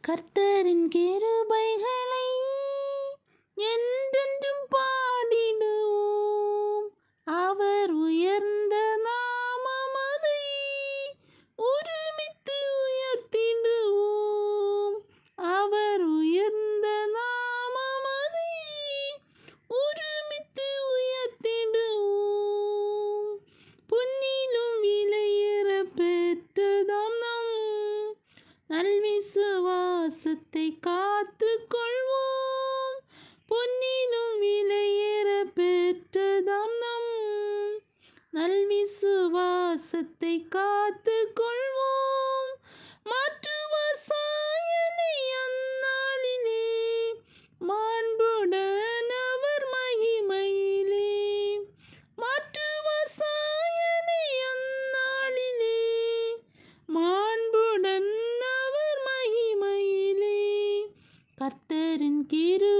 கர்த்தரின் கிருபைகளை என்றென்றும் பாடிடுவோம். அவர் உயர்ந்த நாமமதை ஒருமித்து உயர்த்திடுவோம். அவர் உயர்ந்த நாமமதை ஒருமித்து உயர்த்திடுவோம். பொன்னிலும் விலையேற பெற்றதாம் நம் நல்விசுவாசத்தை காத்து கொள்வோம். பொன்னிலும் விலையேற பெற்றதாம் நம் நல்விசுவாசத்தை காத்து கொள்வோம். மாற்றுவார் சாயலை அந்நாளிலே மாண்புடன் அவர் மகிமையிலே. மாற்றுவார் சாயலை அந்நாளிலே மாண்புடன் அவர் மகிமையிலே. கர்த்தரின் கிருபை